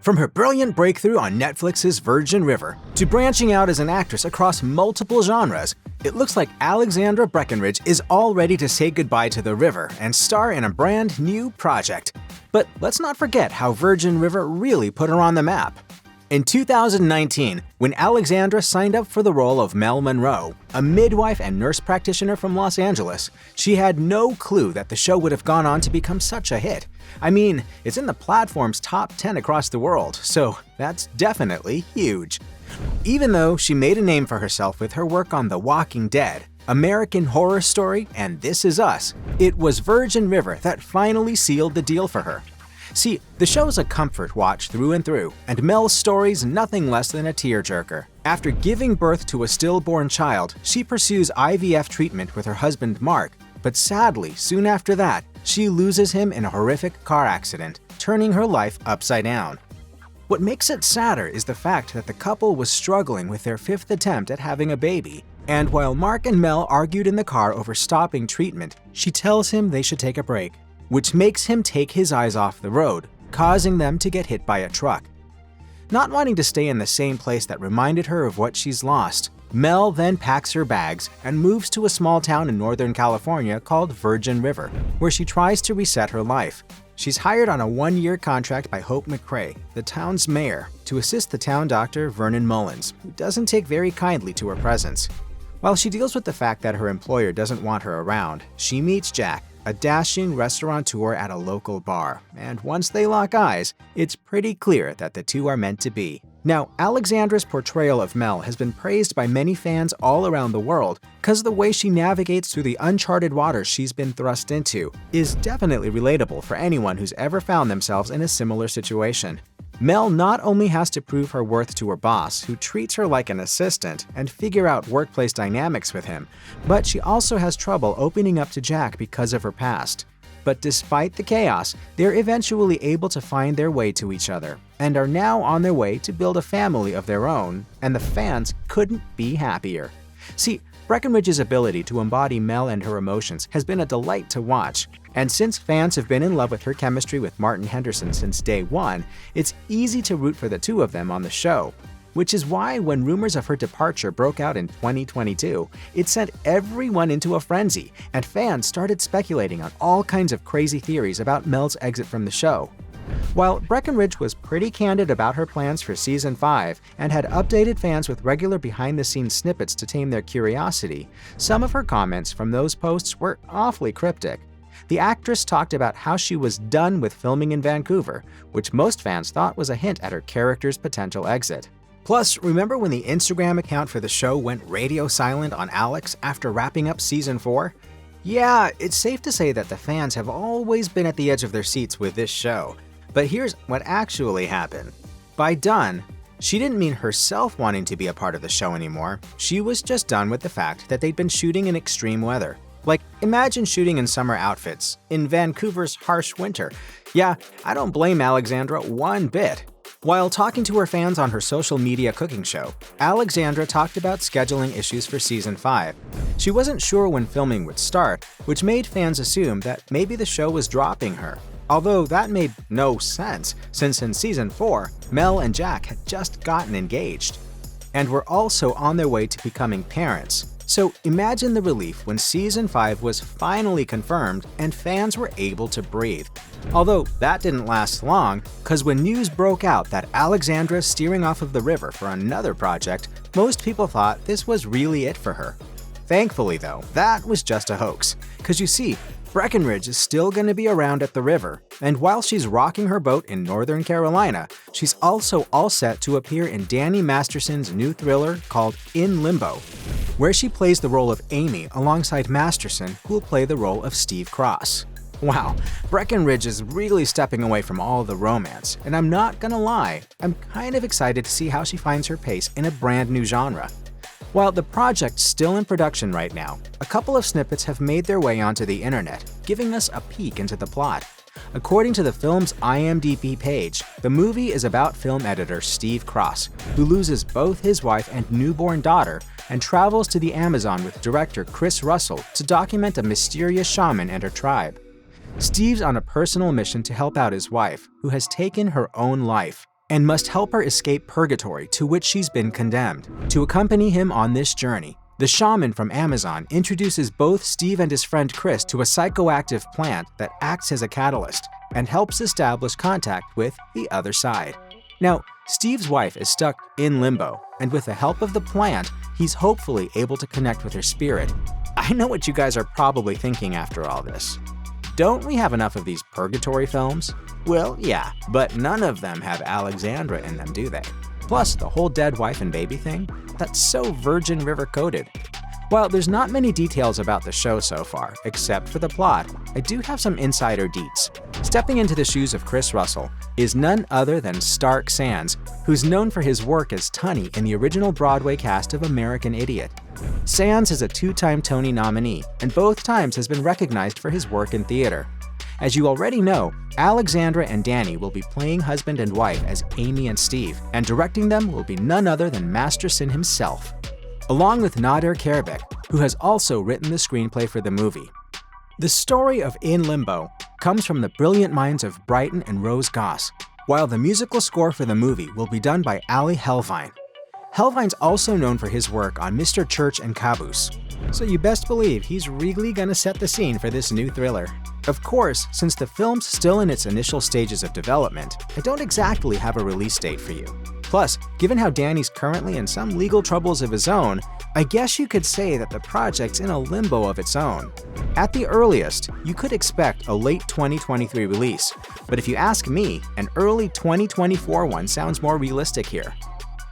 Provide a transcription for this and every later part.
From her brilliant breakthrough on Netflix's Virgin River to branching out as an actress across multiple genres, it looks like Alexandra Breckenridge is all ready to say goodbye to the river and star in a brand new project. But let's not forget how Virgin River really put her on the map. In 2019, when Alexandra signed up for the role of Mel Monroe, a midwife and nurse practitioner from Los Angeles, she had no clue that the show would have gone on to become such a hit. I mean, it's in the platform's top 10 across the world, so that's definitely huge. Even though she made a name for herself with her work on The Walking Dead, American Horror Story, and This Is Us, it was Virgin River that finally sealed the deal for her. See, the show's a comfort watch through and through, and Mel's story's nothing less than a tearjerker. After giving birth to a stillborn child, she pursues IVF treatment with her husband Mark, but sadly, soon after that, she loses him in a horrific car accident, turning her life upside down. What makes it sadder is the fact that the couple was struggling with their 5th attempt at having a baby, and while Mark and Mel argued in the car over stopping treatment, she tells him they should take a break, which makes him take his eyes off the road, causing them to get hit by a truck. Not wanting to stay in the same place that reminded her of what she's lost, Mel then packs her bags and moves to a small town in Northern California called Virgin River, where she tries to reset her life. She's hired on a 1-year contract by Hope McCrae, the town's mayor, to assist the town doctor Vernon Mullins, who doesn't take very kindly to her presence. While she deals with the fact that her employer doesn't want her around, she meets Jack, a dashing restaurateur at a local bar, and once they lock eyes, it's pretty clear that the two are meant to be. Now, Alexandra's portrayal of Mel has been praised by many fans all around the world because the way she navigates through the uncharted waters she's been thrust into is definitely relatable for anyone who's ever found themselves in a similar situation. Mel not only has to prove her worth to her boss, who treats her like an assistant, and figure out workplace dynamics with him, but she also has trouble opening up to Jack because of her past. But despite the chaos, they're eventually able to find their way to each other, and are now on their way to build a family of their own, and the fans couldn't be happier. See, Breckenridge's ability to embody Mel and her emotions has been a delight to watch, and since fans have been in love with her chemistry with Martin Henderson since day one, it's easy to root for the two of them on the show. Which is why when rumors of her departure broke out in 2022, it sent everyone into a frenzy, and fans started speculating on all kinds of crazy theories about Mel's exit from the show. While Breckenridge was pretty candid about her plans for Season 5 and had updated fans with regular behind-the-scenes snippets to tame their curiosity, some of her comments from those posts were awfully cryptic. The actress talked about how she was done with filming in Vancouver, which most fans thought was a hint at her character's potential exit. Plus, remember when the Instagram account for the show went radio silent on Alex after wrapping up Season 4? Yeah, it's safe to say that the fans have always been at the edge of their seats with this show. But here's what actually happened. By done, she didn't mean herself wanting to be a part of the show anymore. She was just done with the fact that they'd been shooting in extreme weather. Like, imagine shooting in summer outfits in Vancouver's harsh winter. Yeah, I don't blame Alexandra one bit. While talking to her fans on her social media cooking show, Alexandra talked about scheduling issues for Season 5. She wasn't sure when filming would start, which made fans assume that maybe the show was dropping her. Although that made no sense, since in Season 4, Mel and Jack had just gotten engaged, and were also on their way to becoming parents. So imagine the relief when Season 5 was finally confirmed and fans were able to breathe. Although that didn't last long, because when news broke out that Alexandra's steering off of the river for another project, most people thought this was really it for her. Thankfully though, that was just a hoax, because you see, Breckenridge is still going to be around at the river, and while she's rocking her boat in Northern Carolina, she's also all set to appear in Danny Masterson's new thriller called In Limbo, where she plays the role of Amy alongside Masterson, who will play the role of Steve Cross. Wow, Breckenridge is really stepping away from all the romance, and I'm not gonna lie, I'm kind of excited to see how she finds her pace in a brand new genre. While the project's still in production right now, a couple of snippets have made their way onto the internet, giving us a peek into the plot. According to the film's IMDb page, the movie is about film editor Steve Cross, who loses both his wife and newborn daughter and travels to the Amazon with director Chris Russell to document a mysterious shaman and her tribe. Steve's on a personal mission to help out his wife, who has taken her own life. and must help her escape purgatory to which she's been condemned. To accompany him on this journey, the shaman from Amazon introduces both Steve and his friend Chris to a psychoactive plant that acts as a catalyst and helps establish contact with the other side. Now, Steve's wife is stuck in limbo, and with the help of the plant, he's hopefully able to connect with her spirit. I know what you guys are probably thinking after all this. Don't we have enough of these purgatory films? Well, yeah, but none of them have Alexandra in them, do they? Plus, the whole dead wife and baby thing? That's so Virgin River coded. While there's not many details about the show so far, except for the plot, I do have some insider deets. Stepping into the shoes of Chris Russell is none other than Stark Sands, who's known for his work as Tunney in the original Broadway cast of American Idiot. Sands is a 2-time Tony nominee, and both times has been recognized for his work in theater. As you already know, Alexandra and Danny will be playing husband and wife as Amy and Steve, and directing them will be none other than Masterson himself, along with Nader Karbek, who has also written the screenplay for the movie. The story of In Limbo comes from the brilliant minds of Brighton and Rose Goss, while the musical score for the movie will be done by Ali Helvine. Helvine's also known for his work on Mr. Church and Caboose, so you best believe he's really gonna set the scene for this new thriller. Of course, since the film's still in its initial stages of development, I don't exactly have a release date for you. Plus, given how Danny's currently in some legal troubles of his own, I guess you could say that the project's in a limbo of its own. At the earliest, you could expect a late 2023 release, but if you ask me, an early 2024 one sounds more realistic here.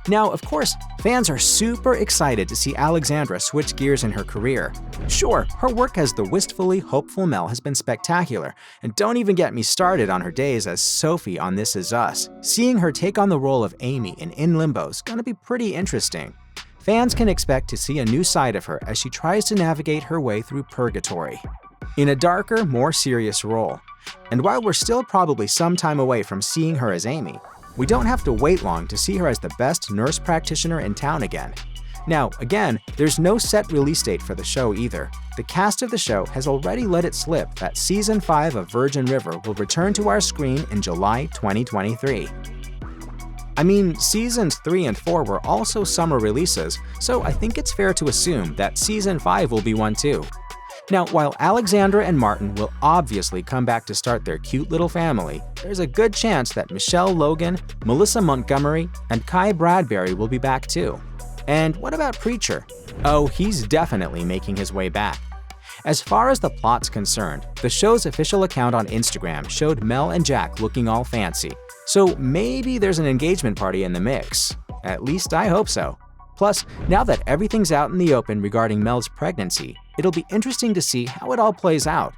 Now, of course, fans are super excited to see Alexandra switch gears in her career. Sure, her work as the wistfully hopeful Mel has been spectacular, and don't even get me started on her days as Sophie on This Is Us. Seeing her take on the role of Amy in Limbo is gonna be pretty interesting. Fans can expect to see a new side of her as she tries to navigate her way through purgatory, in a darker, more serious role. And while we're still probably some time away from seeing her as Amy, we don't have to wait long to see her as the best nurse practitioner in town again. Now, again, there's no set release date for the show either. The cast of the show has already let it slip that Season 5 of Virgin River will return to our screen in July 2023. I mean, Seasons 3 and 4 were also summer releases, so I think it's fair to assume that Season 5 will be one too. Now, while Alexandra and Martin will obviously come back to start their cute little family, there's a good chance that Michelle Logan, Melissa Montgomery, and Kai Bradbury will be back too. And what about Preacher? Oh, he's definitely making his way back. As far as the plot's concerned, the show's official account on Instagram showed Mel and Jack looking all fancy, so maybe there's an engagement party in the mix. At least I hope so. Plus, now that everything's out in the open regarding Mel's pregnancy, it'll be interesting to see how it all plays out.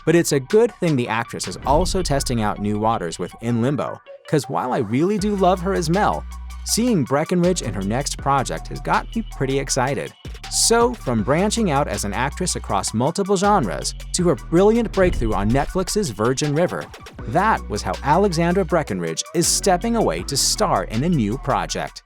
But it's a good thing the actress is also testing out new waters with In Limbo, because while I really do love her as Mel, seeing Breckenridge in her next project has got me pretty excited. So, from branching out as an actress across multiple genres to her brilliant breakthrough on Netflix's Virgin River, that was how Alexandra Breckenridge is stepping away to star in a new project.